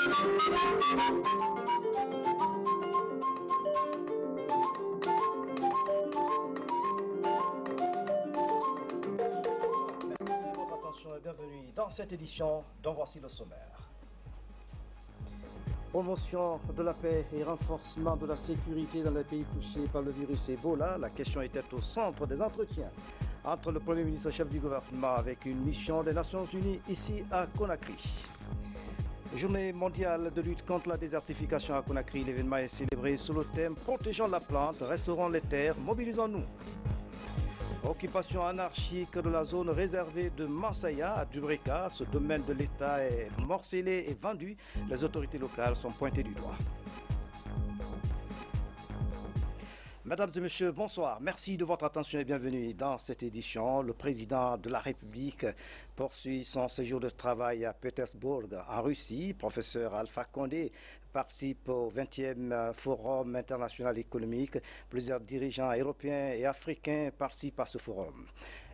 Et bienvenue dans cette édition dont voici le sommaire. Promotion de la paix et renforcement de la sécurité dans les pays touchés par le virus Ebola. La question était au centre des entretiens entre le Premier ministre chef du gouvernement avec une mission des Nations Unies ici à Conakry. Journée mondiale de lutte contre la désertification à Conakry. L'événement est célébré sous le thème « Protégeons la plante, restaurons les terres, mobilisons-nous ». Occupation anarchique de la zone réservée de Mansaya à Dubreka. Ce domaine de l'État est morcelé et vendu. Les autorités locales sont pointées du doigt. Mesdames et messieurs, bonsoir. Merci de votre attention et bienvenue dans cette édition. Le président de la République poursuit son séjour de travail à Pétersbourg, en Russie. Professeur Alpha Condé participe au 20e Forum international économique. Plusieurs dirigeants européens et africains participent à ce forum.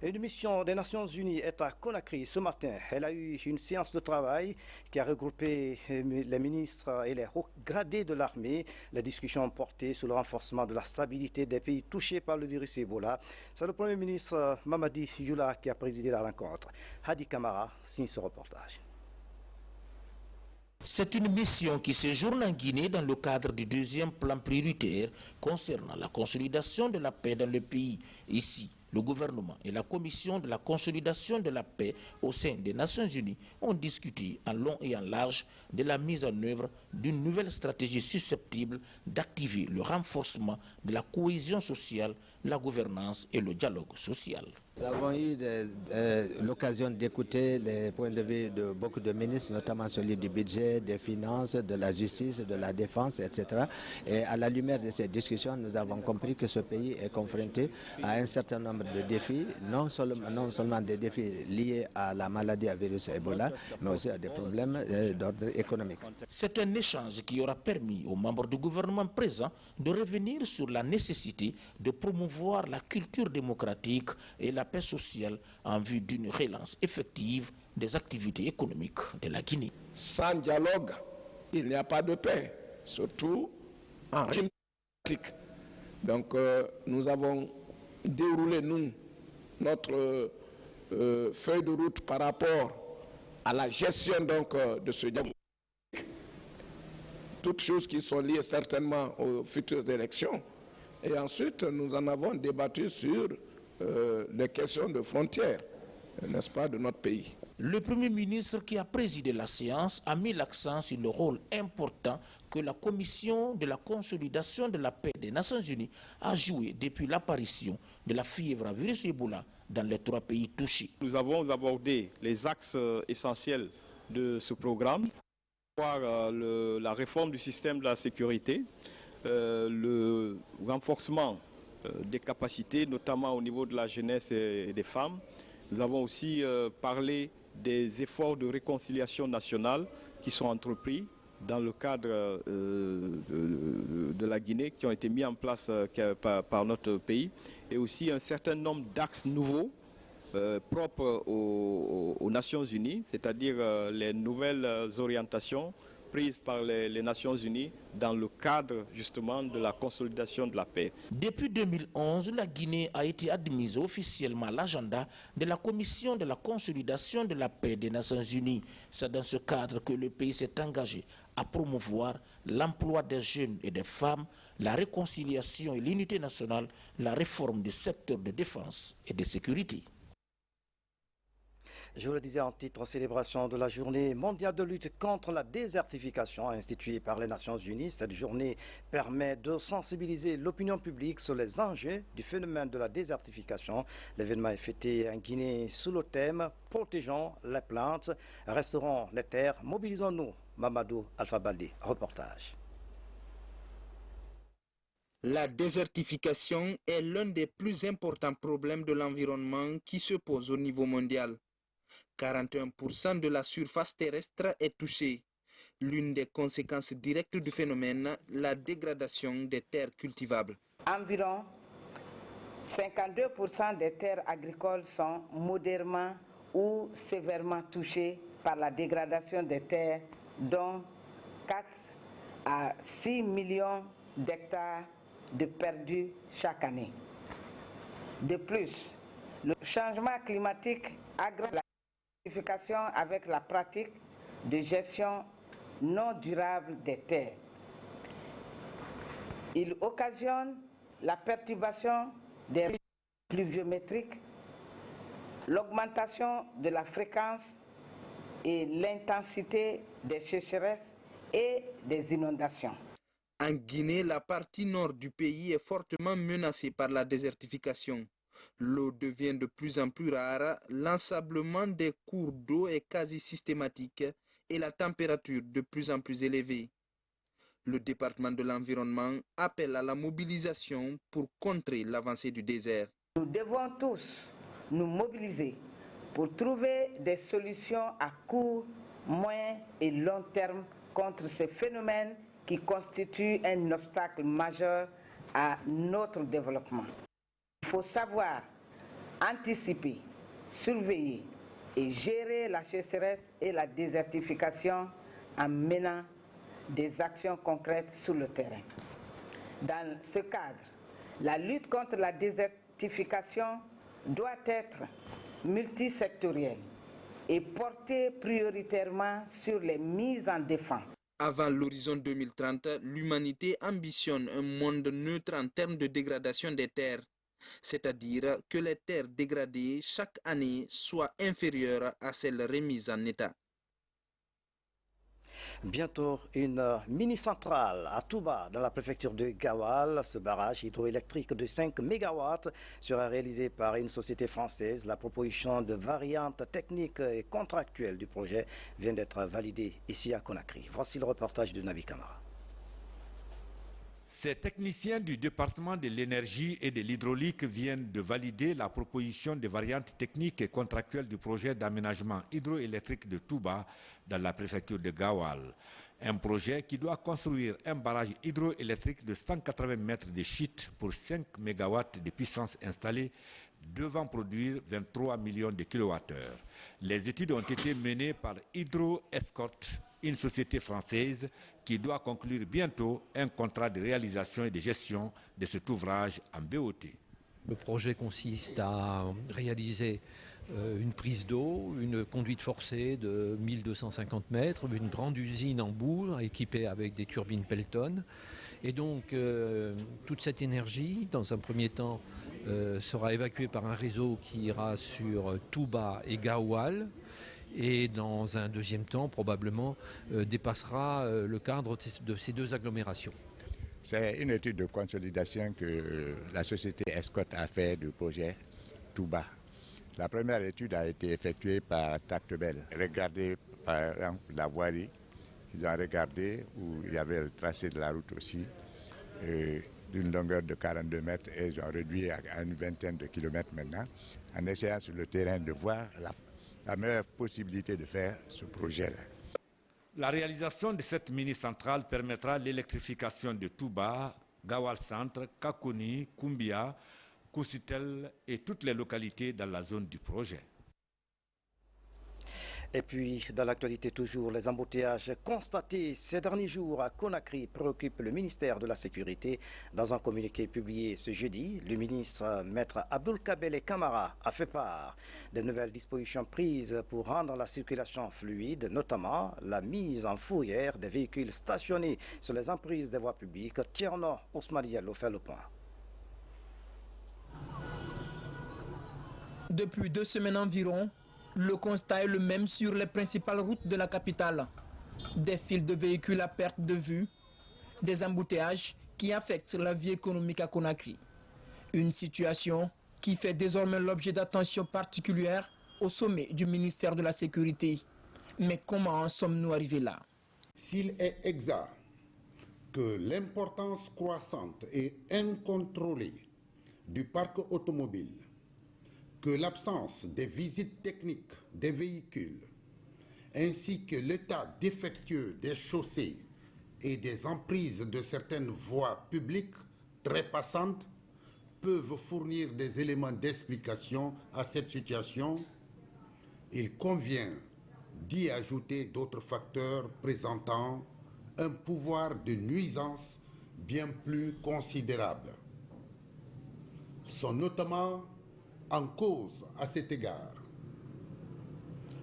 Une mission des Nations Unies est à Conakry ce matin. Elle a eu une séance de travail qui a regroupé les ministres et les hauts gradés de l'armée. Les discussions ont porté sur le renforcement de la stabilité des pays touchés par le virus Ebola. C'est le Premier ministre Mamadi Youla qui a présidé la rencontre. Hadi Kamara signe ce reportage. C'est une mission qui séjourne en Guinée dans le cadre du deuxième plan prioritaire concernant la consolidation de la paix dans le pays. Ici, le gouvernement et la commission de la consolidation de la paix au sein des Nations Unies ont discuté en long et en large de la mise en œuvre d'une nouvelle stratégie susceptible d'activer le renforcement de la cohésion sociale, la gouvernance et le dialogue social. Nous avons eu l'occasion d'écouter les points de vue de beaucoup de ministres, notamment celui du budget, des finances, de la justice, de la défense, etc. Et à la lumière de ces discussions, nous avons compris que ce pays est confronté à un certain nombre de défis, non seulement des défis liés à la maladie à virus Ebola, mais aussi à des problèmes d'ordre économique. C'est un échange qui aura permis aux membres du gouvernement présent de revenir sur la nécessité de promouvoir la culture démocratique et la paix sociale en vue d'une relance effective des activités économiques de la Guinée. Sans dialogue, il n'y a pas de paix, surtout en régime politique. Donc nous avons déroulé, notre feuille de route par rapport à la gestion de ce dialogue. Toutes choses qui sont liées certainement aux futures élections. Et ensuite, nous en avons débattu sur les questions de frontières, n'est-ce pas, de notre pays. Le Premier ministre qui a présidé la séance a mis l'accent sur le rôle important que la Commission de la consolidation de la paix des Nations Unies a joué depuis l'apparition de la fièvre à virus Ebola dans les 3 pays touchés. Nous avons abordé les axes essentiels de ce programme, la réforme du système de la sécurité, le renforcement des capacités, notamment au niveau de la jeunesse et des femmes. Nous avons aussi parlé des efforts de réconciliation nationale qui sont entrepris dans le cadre de la Guinée, qui ont été mis en place par notre pays, et aussi un certain nombre d'axes nouveaux propres aux Nations Unies, c'est-à-dire les nouvelles orientations prises par les Nations Unies dans le cadre justement de la consolidation de la paix. Depuis 2011, la Guinée a été admise officiellement à l'agenda de la Commission de la consolidation de la paix des Nations Unies. C'est dans ce cadre que le pays s'est engagé à promouvoir l'emploi des jeunes et des femmes, la réconciliation et l'unité nationale, la réforme du secteur de défense et de sécurité. Je vous le disais en titre, célébration de la journée mondiale de lutte contre la désertification instituée par les Nations Unies. Cette journée permet de sensibiliser l'opinion publique sur les enjeux du phénomène de la désertification. L'événement est fêté en Guinée sous le thème « Protégeons les plantes, restaurons les terres, mobilisons-nous ». Mamadou Alpha Baldé, reportage. La désertification est l'un des plus importants problèmes de l'environnement qui se pose au niveau mondial. 41% de la surface terrestre est touchée. L'une des conséquences directes du phénomène, la dégradation des terres cultivables. Environ 52% des terres agricoles sont modérément ou sévèrement touchées par la dégradation des terres, dont 4 à 6 millions d'hectares de perdus chaque année. De plus, le changement climatique aggrave la diversification avec la pratique de gestion non durable des terres. Il occasionne la perturbation des rythmes pluviométriques, l'augmentation de la fréquence et l'intensité des sécheresses et des inondations. En Guinée, la partie nord du pays est fortement menacée par la désertification. L'eau devient de plus en plus rare, l'ensablement des cours d'eau est quasi systématique et la température de plus en plus élevée. Le département de l'environnement appelle à la mobilisation pour contrer l'avancée du désert. Nous devons tous nous mobiliser pour trouver des solutions à court, moyen et long terme contre ces phénomènes qui constituent un obstacle majeur à notre développement. Il faut savoir anticiper, surveiller et gérer la sécheresse et la désertification en menant des actions concrètes sur le terrain. Dans ce cadre, la lutte contre la désertification doit être multisectorielle et porter prioritairement sur les mises en défense. Avant l'horizon 2030, l'humanité ambitionne un monde neutre en termes de dégradation des terres, c'est-à-dire que les terres dégradées chaque année soient inférieures à celles remises en état. Bientôt, une mini-centrale à Touba, dans la préfecture de Gawal. Ce barrage hydroélectrique de 5 MW sera réalisé par une société française. La proposition de variante technique et contractuelle du projet vient d'être validée ici à Conakry. Voici le reportage de Nabi Kamara. Ces techniciens du département de l'énergie et de l'hydraulique viennent de valider la proposition de variantes techniques et contractuelles du projet d'aménagement hydroélectrique de Touba dans la préfecture de Gawal. Un projet qui doit construire un barrage hydroélectrique de 180 mètres de shit pour 5 MW de puissance installée, devant produire 23 millions de kWh. Les études ont été menées par Hydro Escort, une société française qui doit conclure bientôt un contrat de réalisation et de gestion de cet ouvrage en BOT. Le projet consiste à réaliser une prise d'eau, une conduite forcée de 1250 mètres, une grande usine en bourg équipée avec des turbines Pelton. Et donc toute cette énergie, dans un premier temps, sera évacuée par un réseau qui ira sur Touba et Gawal. Et dans un deuxième temps, probablement, dépassera le cadre de ces deux agglomérations. C'est une étude de consolidation que la société Escort a fait du projet Touba. La première étude a été effectuée par Tractebel. Regardez par exemple la voirie, ils ont regardé où il y avait le tracé de la route aussi, d'une longueur de 42 mètres et ils ont réduit à une vingtaine de kilomètres maintenant, en essayant sur le terrain de voir la meilleure possibilité de faire ce projet-là. La réalisation de cette mini-centrale permettra l'électrification de Touba, Gawal Centre, Kakoni, Koumbia, Koussitel et toutes les localités dans la zone du projet. Et puis, dans l'actualité toujours, les embouteillages constatés ces derniers jours à Conakry préoccupent le ministère de la Sécurité. Dans un communiqué publié ce jeudi, le ministre Maître Abdoulkabel Kamara a fait part des nouvelles dispositions prises pour rendre la circulation fluide, notamment la mise en fourrière des véhicules stationnés sur les emprises des voies publiques. Tierno Ousmane Diallo fait le point. Depuis 2 semaines environ, le constat est le même sur les principales routes de la capitale. Des files de véhicules à perte de vue, des embouteillages qui affectent la vie économique à Conakry. Une situation qui fait désormais l'objet d'attention particulière au sommet du ministère de la Sécurité. Mais comment en sommes-nous arrivés là? S'il est exact que l'importance croissante et incontrôlée du parc automobile, que l'absence des visites techniques des véhicules, ainsi que l'état défectueux des chaussées et des emprises de certaines voies publiques très passantes, peuvent fournir des éléments d'explication à cette situation, il convient d'y ajouter d'autres facteurs présentant un pouvoir de nuisance bien plus considérable. Sont notamment en cause à cet égard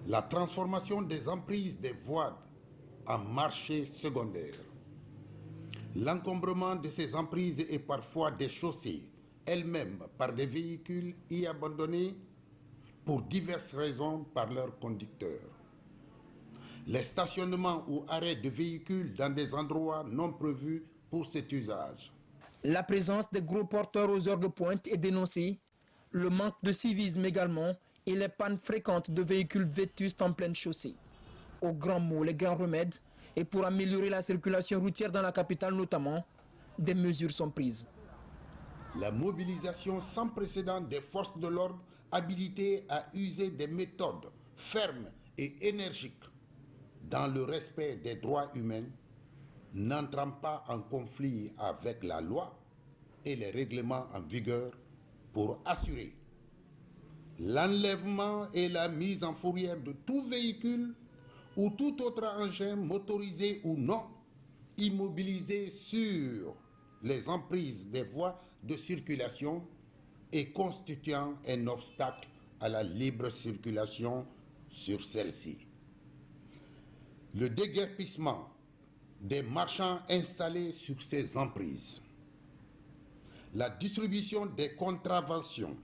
la transformation des emprises des voies en marchés secondaires, l'encombrement de ces emprises et parfois des chaussées elles-mêmes par des véhicules y abandonnés pour diverses raisons par leurs conducteurs, les stationnements ou arrêts de véhicules dans des endroits non prévus pour cet usage. La présence des gros porteurs aux heures de pointe est dénoncée, le manque de civisme également et les pannes fréquentes de véhicules vétustes en pleine chaussée. Aux grands mots, les grands remèdes, et pour améliorer la circulation routière dans la capitale notamment, des mesures sont prises. La mobilisation sans précédent des forces de l'ordre habilitées à user des méthodes fermes et énergiques dans le respect des droits humains, n'entrant pas en conflit avec la loi et les règlements en vigueur pour assurer l'enlèvement et la mise en fourrière de tout véhicule ou tout autre engin motorisé ou non immobilisé sur les emprises des voies de circulation et constituant un obstacle à la libre circulation sur celle-ci. Le déguerpissement des marchands installés sur ces emprises, la distribution des contraventions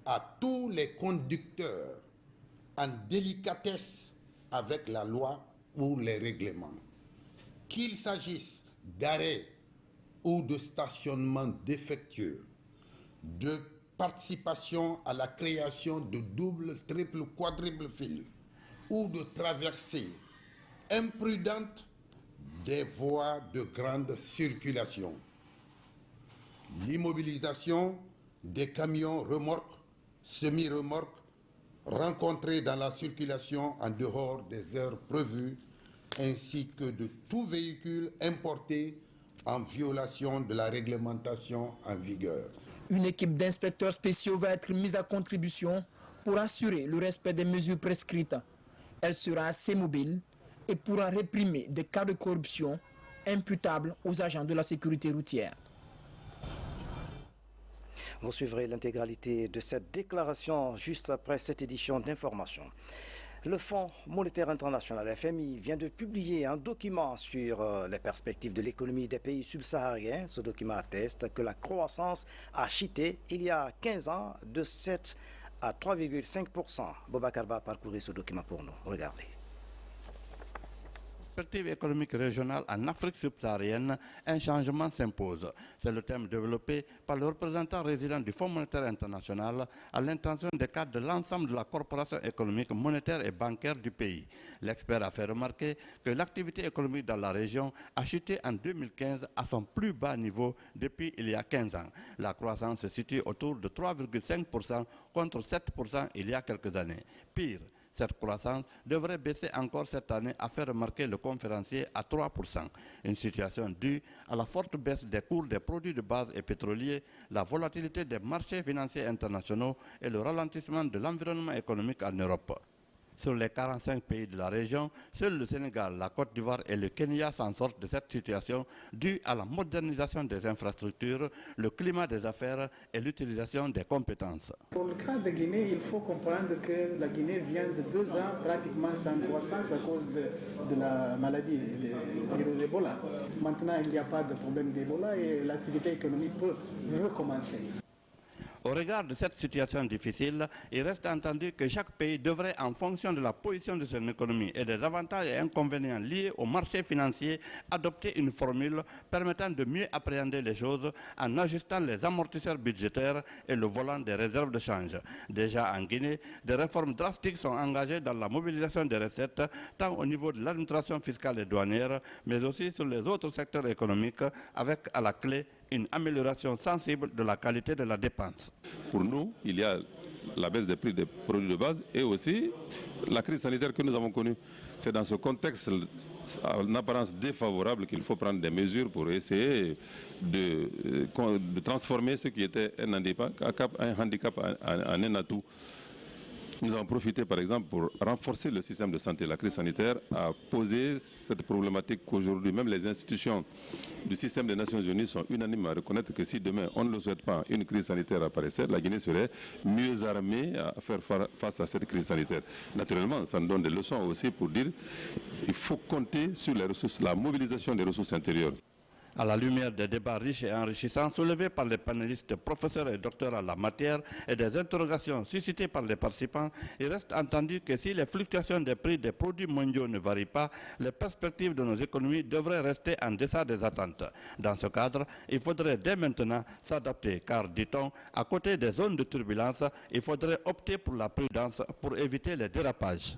à tous les conducteurs en délicatesse avec la loi ou les règlements, qu'il s'agisse d'arrêt ou de stationnement défectueux, de participation à la création de double, triple, quadruple fils ou de traversées imprudentes des voies de grande circulation. L'immobilisation des camions remorques, semi-remorques rencontrés dans la circulation en dehors des heures prévues, ainsi que de tout véhicule importé en violation de la réglementation en vigueur. Une équipe d'inspecteurs spéciaux va être mise à contribution pour assurer le respect des mesures prescrites. Elle sera assez mobile et pourra réprimer des cas de corruption imputables aux agents de la sécurité routière. Vous suivrez l'intégralité de cette déclaration juste après cette édition d'information. Le Fonds monétaire international, FMI, vient de publier un document sur les perspectives de l'économie des pays subsahariens. Ce document atteste que la croissance a chuté il y a 15 ans de 7 à 3,5%. Boubacar va parcourir ce document pour nous. Regardez. Perspective économique régionale en Afrique subsaharienne, un changement s'impose. C'est le thème développé par le représentant résident du Fonds monétaire international à l'intention des cadres de l'ensemble de la corporation économique, monétaire et bancaire du pays. L'expert a fait remarquer que l'activité économique dans la région a chuté en 2015 à son plus bas niveau depuis il y a 15 ans. La croissance se situe autour de 3,5% contre 7% il y a quelques années. Pire, cette croissance devrait baisser encore cette année, a fait remarquer le conférencier, à 3%. Une situation due à la forte baisse des cours des produits de base et pétroliers, la volatilité des marchés financiers internationaux et le ralentissement de l'environnement économique en Europe. Sur les 45 pays de la région, seuls le Sénégal, la Côte d'Ivoire et le Kenya s'en sortent de cette situation due à la modernisation des infrastructures, le climat des affaires et l'utilisation des compétences. Pour le cas de Guinée, il faut comprendre que la Guinée vient de 2 ans pratiquement sans croissance à cause de la maladie du virus d'Ebola. Maintenant, il n'y a pas de problème d'Ebola et l'activité économique peut recommencer. Au regard de cette situation difficile, il reste entendu que chaque pays devrait, en fonction de la position de son économie et des avantages et inconvénients liés au marché financier, adopter une formule permettant de mieux appréhender les choses en ajustant les amortisseurs budgétaires et le volant des réserves de change. Déjà en Guinée, des réformes drastiques sont engagées dans la mobilisation des recettes, tant au niveau de l'administration fiscale et douanière, mais aussi sur les autres secteurs économiques, avec à la clé une amélioration sensible de la qualité de la dépense. Pour nous, il y a la baisse des prix des produits de base et aussi la crise sanitaire que nous avons connue. C'est dans ce contexte en apparence défavorable qu'il faut prendre des mesures pour essayer de transformer ce qui était un handicap en un atout. Nous avons profité par exemple pour renforcer le système de santé. La crise sanitaire a posé cette problématique qu'aujourd'hui même les institutions du système des Nations Unies sont unanimes à reconnaître que si demain on ne le souhaite pas, une crise sanitaire apparaissait, la Guinée serait mieux armée à faire face à cette crise sanitaire. Naturellement, ça nous donne des leçons aussi pour dire qu'il faut compter sur les ressources, la mobilisation des ressources intérieures. À la lumière des débats riches et enrichissants soulevés par les panélistes professeurs et docteurs en la matière et des interrogations suscitées par les participants, il reste entendu que si les fluctuations des prix des produits mondiaux ne varient pas, les perspectives de nos économies devraient rester en deçà des attentes. Dans ce cadre, il faudrait dès maintenant s'adapter car, dit-on, à côté des zones de turbulence, il faudrait opter pour la prudence pour éviter les dérapages.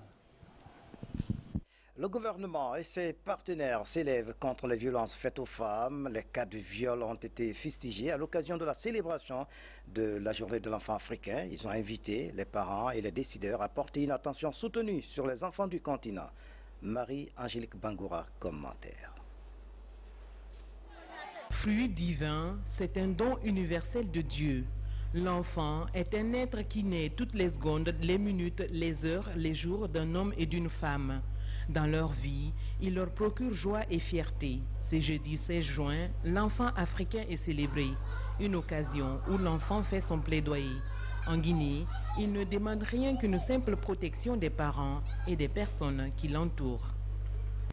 Le gouvernement et ses partenaires s'élèvent contre les violences faites aux femmes. Les cas de viol ont été fustigés à l'occasion de la célébration de la journée de l'enfant africain. Ils ont invité les parents et les décideurs à porter une attention soutenue sur les enfants du continent. Marie-Angélique Bangoura, commentaire. Fruit divin, c'est un don universel de Dieu. L'enfant est un être qui naît toutes les secondes, les minutes, les heures, les jours d'un homme et d'une femme. Dans leur vie, il leur procure joie et fierté. Ce jeudi 16 juin, l'enfant africain est célébré, une occasion où l'enfant fait son plaidoyer. En Guinée, il ne demande rien qu'une simple protection des parents et des personnes qui l'entourent.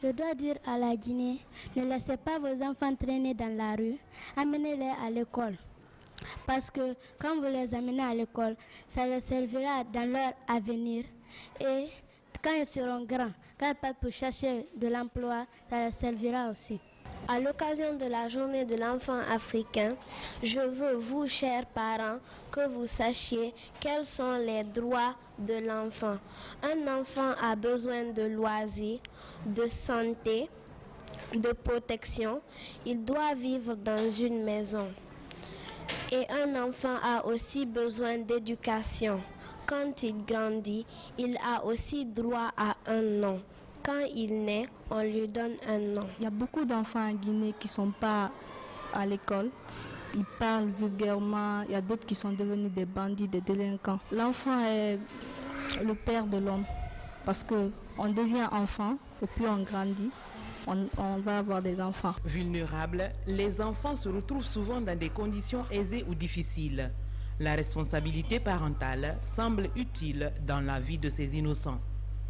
Je dois dire à la Guinée, ne laissez pas vos enfants traîner dans la rue, amenez-les à l'école. Parce que quand vous les amenez à l'école, ça leur servira dans leur avenir. Et quand ils seront grands, quand ils partent pour chercher de l'emploi, ça leur servira aussi. À l'occasion de la journée de l'enfant africain, je veux, vous, chers parents, que vous sachiez quels sont les droits de l'enfant. Un enfant a besoin de loisirs, de santé, de protection. Il doit vivre dans une maison. Et un enfant a aussi besoin d'éducation. Quand il grandit, il a aussi droit à un nom. Quand il naît, on lui donne un nom. Il y a beaucoup d'enfants en Guinée qui ne sont pas à l'école. Ils parlent vulgairement. Il y a d'autres qui sont devenus des bandits, des délinquants. L'enfant est le père de l'homme. Parce qu'on devient enfant et puis on grandit. On va avoir des enfants. Vulnérables, les enfants se retrouvent souvent dans des conditions aisées ou difficiles. La responsabilité parentale semble utile dans la vie de ces innocents.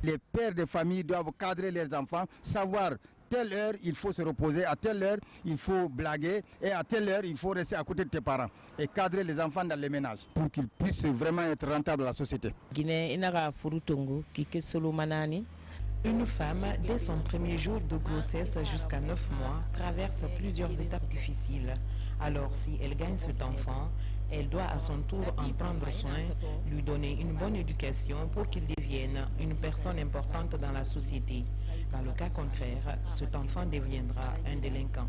Les pères de famille doivent cadrer leurs enfants, savoir telle heure il faut se reposer, à telle heure il faut blaguer et à telle heure il faut rester à côté de tes parents et cadrer les enfants dans les ménages pour qu'ils puissent vraiment être rentables à la société. Une femme, dès son premier jour de grossesse jusqu'à 9 mois, traverse plusieurs étapes difficiles. Alors, si elle gagne cet enfant, elle doit à son tour en prendre soin, lui donner une bonne éducation pour qu'il devienne une personne importante dans la société. Dans le cas contraire, cet enfant deviendra un délinquant.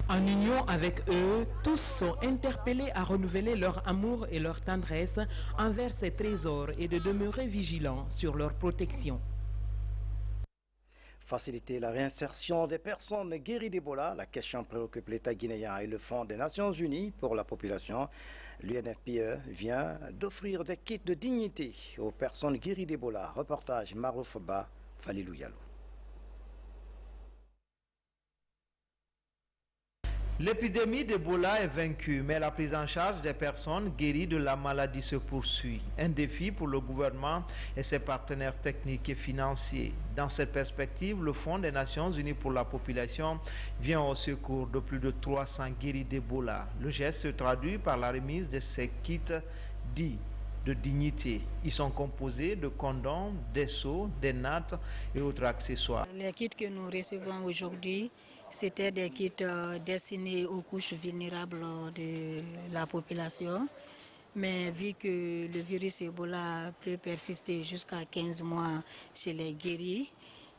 En union avec eux, tous sont interpellés à renouveler leur amour et leur tendresse envers ces trésors et de demeurer vigilants sur leur protection. Faciliter la réinsertion des personnes guéries d'Ebola, la question préoccupe l'État guinéen et le Fonds des Nations Unies pour la population. L'UNFPE vient d'offrir des kits de dignité aux personnes guéries d'Ebola. Reportage Marouf Ba, Falilou Yalou. L'épidémie d'Ebola est vaincue, mais la prise en charge des personnes guéries de la maladie se poursuit. Un défi pour le gouvernement et ses partenaires techniques et financiers. Dans cette perspective, le Fonds des Nations Unies pour la population vient au secours de plus de 300 guéris d'Ebola. Le geste se traduit par la remise de ces kits dits de dignité. Ils sont composés de condoms, des seaux, des nattes et autres accessoires. Les kits que nous recevons aujourd'hui, c'était des kits destinés aux couches vulnérables de la population. Mais vu que le virus Ebola peut persister jusqu'à 15 mois chez les guéris,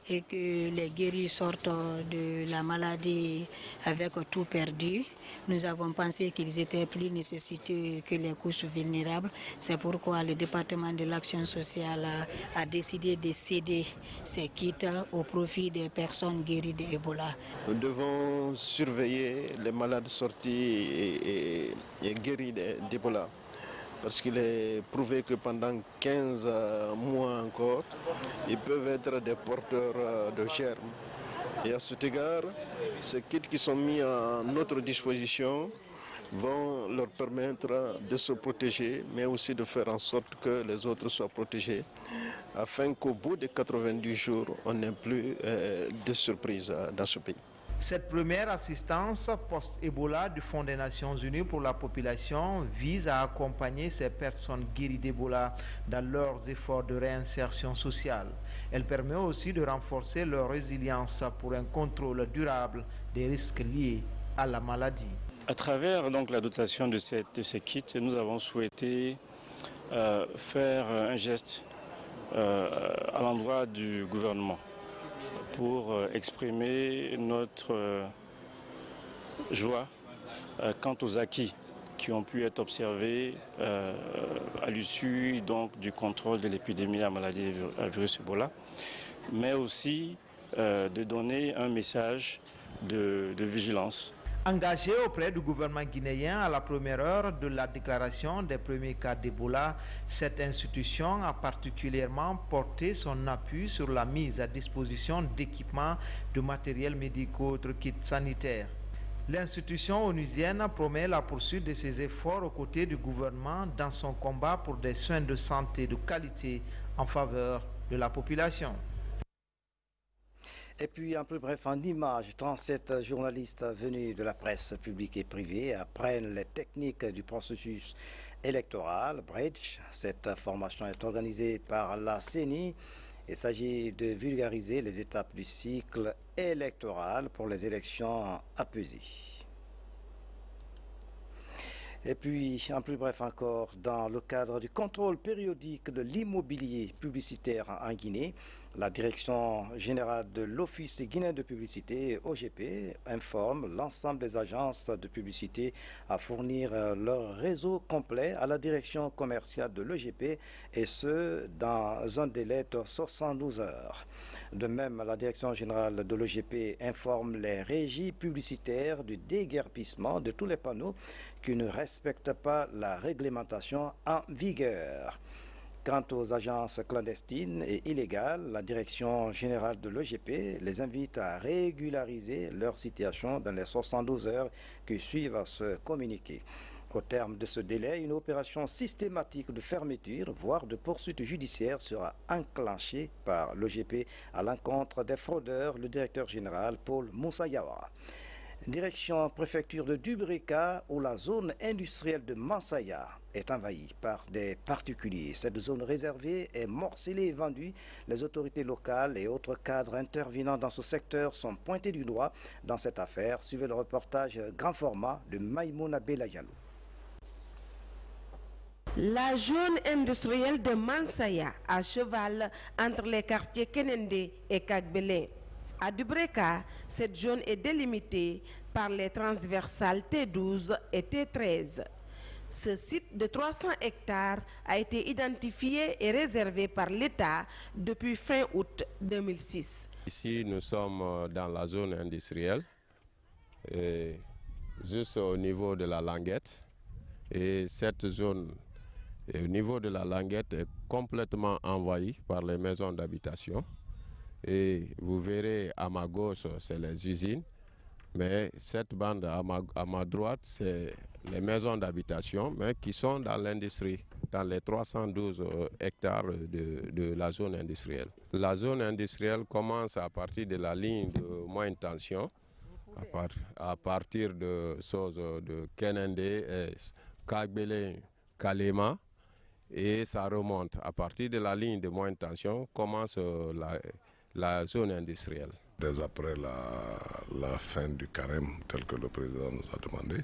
et que les guéris sortent de la maladie avec tout perdu. Nous avons pensé qu'ils étaient plus nécessiteux que les couches vulnérables. C'est pourquoi le département de l'action sociale a décidé de céder ces kits au profit des personnes guéries d'Ebola. Nous devons surveiller les malades sortis et guéris d'Ebola, parce qu'il est prouvé que pendant 15 mois encore, ils peuvent être des porteurs de germes. Et à cet égard, ces kits qui sont mis à notre disposition vont leur permettre de se protéger, mais aussi de faire en sorte que les autres soient protégés, afin qu'au bout de 90 jours, on n'ait plus de surprises dans ce pays. Cette première assistance post-Ebola du Fonds des Nations Unies pour la population vise à accompagner ces personnes guéries d'Ebola dans leurs efforts de réinsertion sociale. Elle permet aussi de renforcer leur résilience pour un contrôle durable des risques liés à la maladie. À travers donc, la dotation de ces kits, nous avons souhaité faire un geste à l'endroit du gouvernement pour exprimer notre joie quant aux acquis qui ont pu être observés à l'issue du contrôle de l'épidémie à maladie à virus Ebola, mais aussi de donner un message de vigilance. Engagée auprès du gouvernement guinéen à la première heure de la déclaration des premiers cas d'Ebola, cette institution a particulièrement porté son appui sur la mise à disposition d'équipements, de matériel médicaux, autres kits sanitaires. L'institution onusienne promet la poursuite de ses efforts aux côtés du gouvernement dans son combat pour des soins de santé de qualité en faveur de la population. Et puis, en plus bref, en images, 37 journalistes venus de la presse publique et privée apprennent les techniques du processus électoral, Bridge. Cette formation est organisée par la CENI. Il s'agit de vulgariser les étapes du cycle électoral pour les élections apaisées. Et puis, en plus bref encore, dans le cadre du contrôle périodique de l'immobilier publicitaire en Guinée, la Direction générale de l'Office guinéen de publicité, OGP, informe l'ensemble des agences de publicité à fournir leur réseau complet à la direction commerciale de l'OGP, et ce, dans un délai de 72 heures. De même, la Direction générale de l'OGP informe les régies publicitaires du déguerpissement de tous les panneaux qui ne respectent pas la réglementation en vigueur. Quant aux agences clandestines et illégales, la Direction générale de l'OGP les invite à régulariser leur situation dans les 72 heures qui suivent à ce communiqué. Au terme de ce délai, une opération systématique de fermeture, voire de poursuite judiciaire, sera enclenchée par l'OGP à l'encontre des fraudeurs, le directeur général Paul Moussayawa. Direction préfecture de Dubrika, où la zone industrielle de Mansaya est envahie par des particuliers. Cette zone réservée est morcelée et vendue. Les autorités locales et autres cadres intervenant dans ce secteur sont pointés du doigt dans cette affaire. Suivez le reportage grand format de Maïmouna Belayalou. La zone industrielle de Mansaya, à cheval entre les quartiers Kenende et Kagbele. À Dubreka, cette zone est délimitée par les transversales T12 et T13. Ce site de 300 hectares a été identifié et réservé par l'État depuis fin août 2006. Ici, nous sommes dans la zone industrielle, juste au niveau de la Languette. Et cette zone, au niveau de la Languette, est complètement envahie par les maisons d'habitation. Et vous verrez à ma gauche, c'est les usines, mais cette bande à ma droite, c'est les maisons d'habitation, mais qui sont dans l'industrie, dans les 312 hectares de la zone industrielle. La zone industrielle commence à partir de la ligne de moyenne tension, à partir de Kenende, Kagbele, Kalema, et ça remonte. À partir de la ligne de moyenne tension, commence la zone industrielle. Dès après la fin du carême, tel que le président nous a demandé,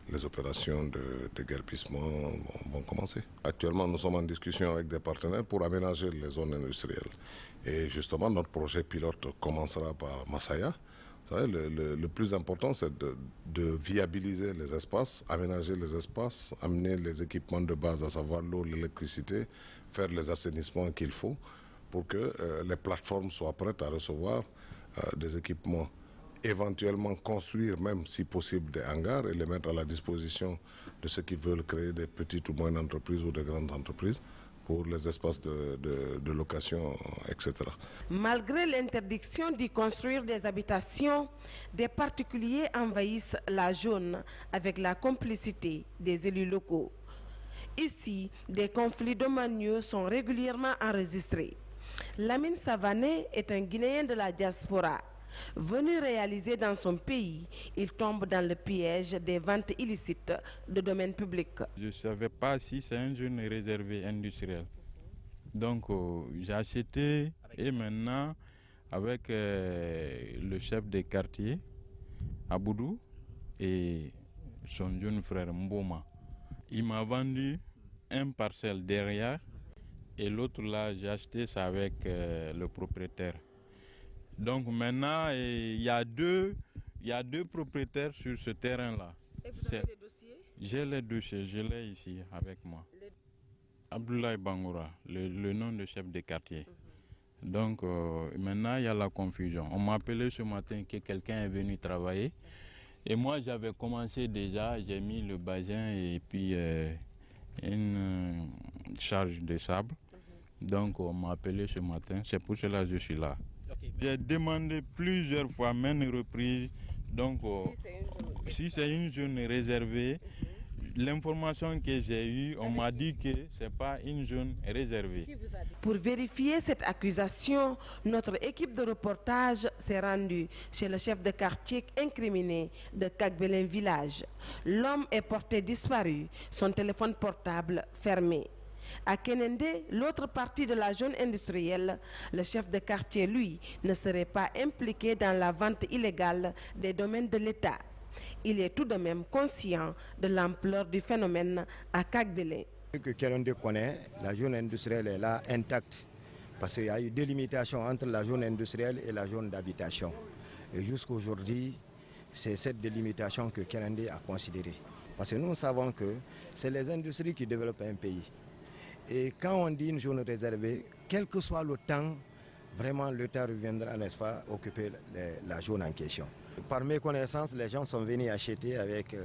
les opérations de déguerpissement vont commencer. Actuellement, nous sommes en discussion avec des partenaires pour aménager les zones industrielles. Et justement, notre projet pilote commencera par Masaya. Vous savez, le plus important, c'est de viabiliser les espaces, aménager les espaces, amener les équipements de base, à savoir l'eau, l'électricité, faire les assainissements qu'il faut pour que les plateformes soient prêtes à recevoir des équipements, éventuellement construire même si possible des hangars et les mettre à la disposition de ceux qui veulent créer des petites ou moyennes entreprises ou des grandes entreprises pour les espaces de location, etc. Malgré l'interdiction d'y construire des habitations, des particuliers envahissent la zone avec la complicité des élus locaux. Ici, des conflits domaniaux sont régulièrement enregistrés. Lamine Savané est un Guinéen de la diaspora. Venu réaliser dans son pays, il tombe dans le piège des ventes illicites de domaine public. Je ne savais pas si c'est une zone réservée industrielle. Donc j'ai acheté et maintenant avec le chef des quartiers, Aboudou, et son jeune frère Mboma, il m'a vendu un parcelle derrière et l'autre là, j'ai acheté ça avec le propriétaire. Donc maintenant, il y a deux propriétaires sur ce terrain-là. Et vous avez les dossiers? J'ai les dossiers, je l'ai ici avec moi. Abdoulaye Bangoura, le nom de chef de quartier. Donc maintenant, il y a la confusion. On m'a appelé ce matin que quelqu'un est venu travailler. Et moi, j'avais commencé déjà, j'ai mis le basin et puis une charge de sable. Donc on m'a appelé ce matin, c'est pour cela que je suis là. J'ai demandé plusieurs fois, même reprise, donc si c'est une zone réservée, l'information que j'ai eue, on m'a dit que ce n'est pas une zone réservée. Pour vérifier cette accusation, notre équipe de reportage s'est rendue chez le chef de quartier incriminé de Kagbelen village. L'homme est porté disparu, son téléphone portable fermé. À Kenende, l'autre partie de la zone industrielle, le chef de quartier, lui, ne serait pas impliqué dans la vente illégale des domaines de l'État. Il est tout de même conscient de l'ampleur du phénomène à Kagbelen. Que Kenende connaît, la zone industrielle est là intacte parce qu'il y a eu délimitation entre la zone industrielle et la zone d'habitation. Et jusqu'à aujourd'hui, c'est cette délimitation que Kenende a considérée. Parce que nous savons que c'est les industries qui développent un pays. Et quand on dit une zone réservée, quel que soit le temps, vraiment l'État reviendra, n'est-ce pas, occuper la zone en question. Par mes connaissances, les gens sont venus acheter avec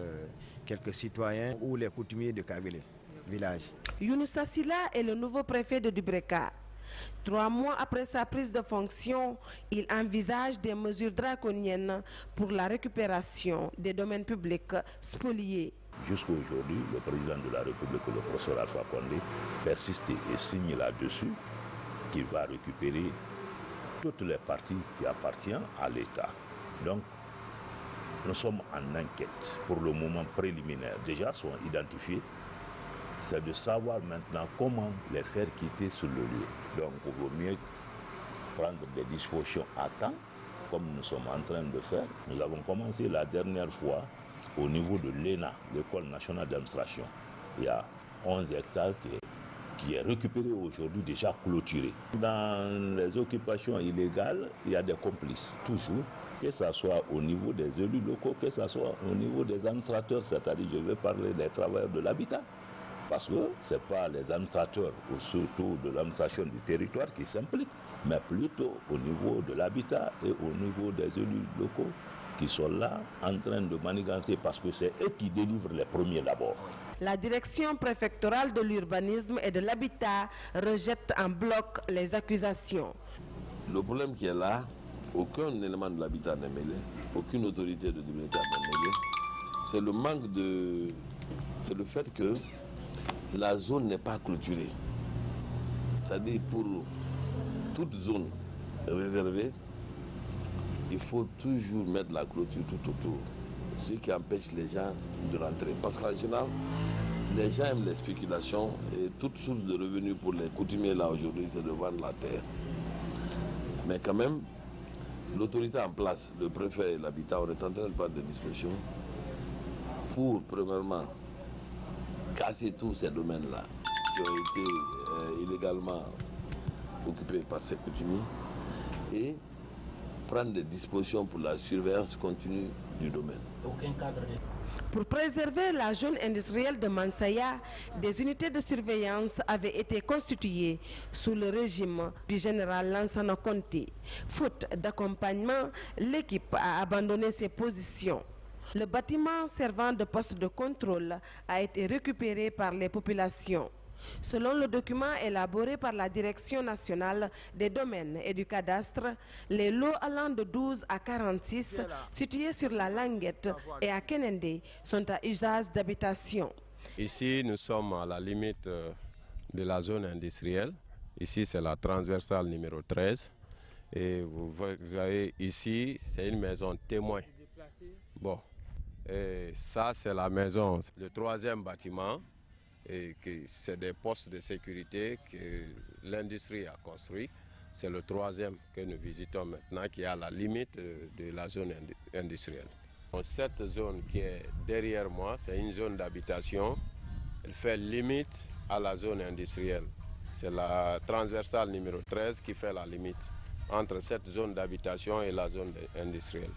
quelques citoyens ou les coutumiers de Kagbelen village. Younoussa Silla est le nouveau préfet de Dubreka. 3 mois après sa prise de fonction, il envisage des mesures draconiennes pour la récupération des domaines publics spoliés. Jusqu'à aujourd'hui, le président de la République, le professeur Alpha Condé, persiste et signe là-dessus qu'il va récupérer toutes les parties qui appartiennent à l'État. Donc, nous sommes en enquête pour le moment préliminaire. Déjà, sont identifiés. C'est de savoir maintenant comment les faire quitter sur le lieu. Donc, il vaut mieux prendre des dispositions à temps, comme nous sommes en train de faire. Nous avons commencé la dernière fois au niveau de l'ENA, l'École nationale d'administration. Il y a 11 hectares qui est récupéré aujourd'hui, déjà clôturé. Dans les occupations illégales, il y a des complices, toujours, que ce soit au niveau des élus locaux, que ce soit au niveau des administrateurs, c'est-à-dire je vais parler des travailleurs de l'habitat. Parce que ce n'est pas les administrateurs, ou surtout de l'administration du territoire qui s'impliquent, mais plutôt au niveau de l'habitat et au niveau des élus locaux qui sont là en train de manigancer parce que c'est eux qui délivrent les premiers d'abord. La direction préfectorale de l'urbanisme et de l'habitat rejette en bloc les accusations. Le problème qui est là, aucun élément de l'habitat n'est mêlé, aucune autorité de Dubreka n'est mêlée. C'est le manque de... C'est le fait que la zone n'est pas clôturée. C'est-à-dire pour toute zone réservée, il faut toujours mettre la clôture tout autour. Ce qui empêche les gens de rentrer. Parce qu'en général, les gens aiment les spéculations et toute source de revenus pour les coutumiers là aujourd'hui, c'est de vendre la terre. Mais quand même, l'autorité en place, le préfet et l'habitat, on est en train de prendre des dispositions pour, premièrement, casser tous ces domaines-là qui ont été illégalement occupés par ces coutumiers et prendre des dispositions pour la surveillance continue du domaine. Pour préserver la zone industrielle de Mansaya, des unités de surveillance avaient été constituées sous le régime du général Lansana Conté. Faute d'accompagnement, l'équipe a abandonné ses positions. Le bâtiment servant de poste de contrôle a été récupéré par les populations. Selon le document élaboré par la Direction nationale des domaines et du cadastre, les lots allant de 12 à 46 situés sur la Languette et à Kenende sont à usage d'habitation. Ici, nous sommes à la limite de la zone industrielle. Ici, c'est la transversale numéro 13. Et vous voyez ici, c'est une maison témoin. Bon, et ça, c'est la maison, le troisième bâtiment. Et que c'est des postes de sécurité que l'industrie a construit. C'est le troisième que nous visitons maintenant qui est à la limite de la zone industrielle. Cette zone qui est derrière moi, c'est une zone d'habitation. Elle fait limite à la zone industrielle. C'est la transversale numéro 13 qui fait la limite entre cette zone d'habitation et la zone industrielle.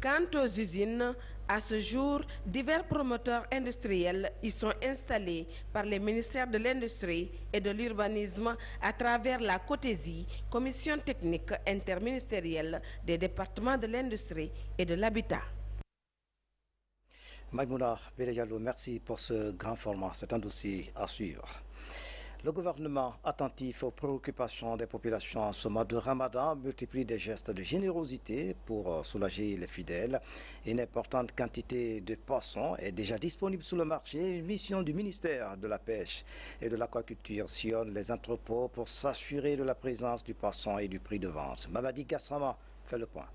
Quant aux usines, à ce jour, divers promoteurs industriels y sont installés par les ministères de l'Industrie et de l'Urbanisme à travers la COTESI, Commission technique interministérielle des départements de l'Industrie et de l'Habitat. Maïmouna Beleyalo, merci pour ce grand format. C'est un dossier à suivre. Le gouvernement, attentif aux préoccupations des populations en ce mois de Ramadan, multiplie des gestes de générosité pour soulager les fidèles. Une importante quantité de poissons est déjà disponible sur le marché. Une mission du ministère de la Pêche et de l'Aquaculture sillonne les entrepôts pour s'assurer de la présence du poisson et du prix de vente. Mamadi Gassama fait le point.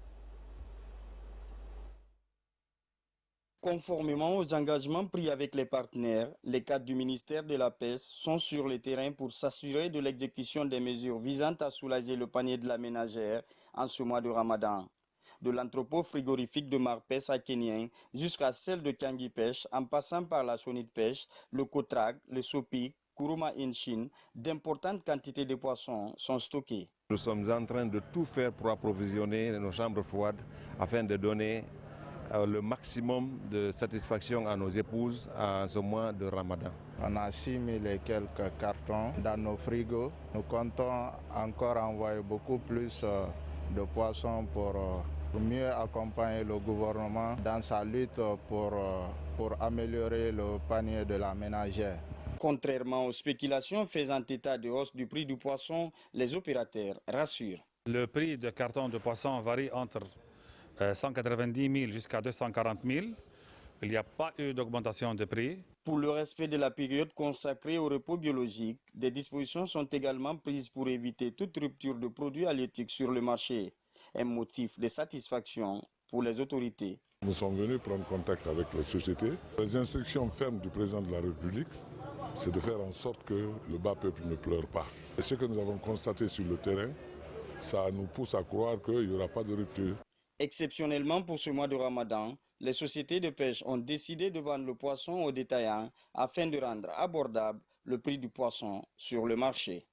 Conformément aux engagements pris avec les partenaires, les cadres du ministère de la Pêche sont sur le terrain pour s'assurer de l'exécution des mesures visant à soulager le panier de la ménagère en ce mois de Ramadan. De l'entrepôt frigorifique de Marpès à Kenien jusqu'à celle de Kangi Pêche, en passant par la Sonite Pêche, le Kotrag, le Sopi, Kuruma Inshin, d'importantes quantités de poissons sont stockées. Nous sommes en train de tout faire pour approvisionner nos chambres froides afin de donner le maximum de satisfaction à nos épouses en ce mois de Ramadan. On a 6000 et quelques cartons dans nos frigos. Nous comptons encore envoyer beaucoup plus de poissons pour mieux accompagner le gouvernement dans sa lutte pour améliorer le panier de la ménagère. Contrairement aux spéculations faisant état de hausse du prix du poisson, les opérateurs rassurent. Le prix de carton de poisson varie entre 190 000 jusqu'à 240 000. Il n'y a pas eu d'augmentation de prix. Pour le respect de la période consacrée au repos biologique, des dispositions sont également prises pour éviter toute rupture de produits halieutiques sur le marché. Un motif de satisfaction pour les autorités. Nous sommes venus prendre contact avec les sociétés. Les instructions fermes du président de la République, c'est de faire en sorte que le bas peuple ne pleure pas. Et ce que nous avons constaté sur le terrain, ça nous pousse à croire qu'il n'y aura pas de rupture. Exceptionnellement pour ce mois de Ramadan, les sociétés de pêche ont décidé de vendre le poisson aux détaillants afin de rendre abordable le prix du poisson sur le marché.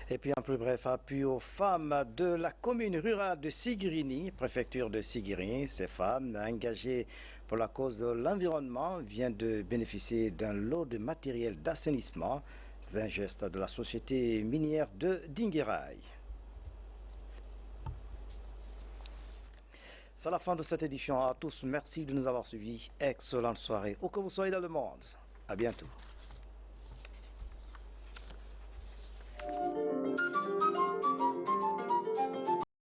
Et puis en plus bref, appui aux femmes de la commune rurale de Sigirini, préfecture de Sigirini. Ces femmes engagées pour la cause de l'environnement viennent de bénéficier d'un lot de matériel d'assainissement. C'est un geste de la société minière de Dinguiraï. C'est la fin de cette édition. À tous, merci de nous avoir suivis. Excellente soirée. Où que vous soyez dans le monde. À bientôt.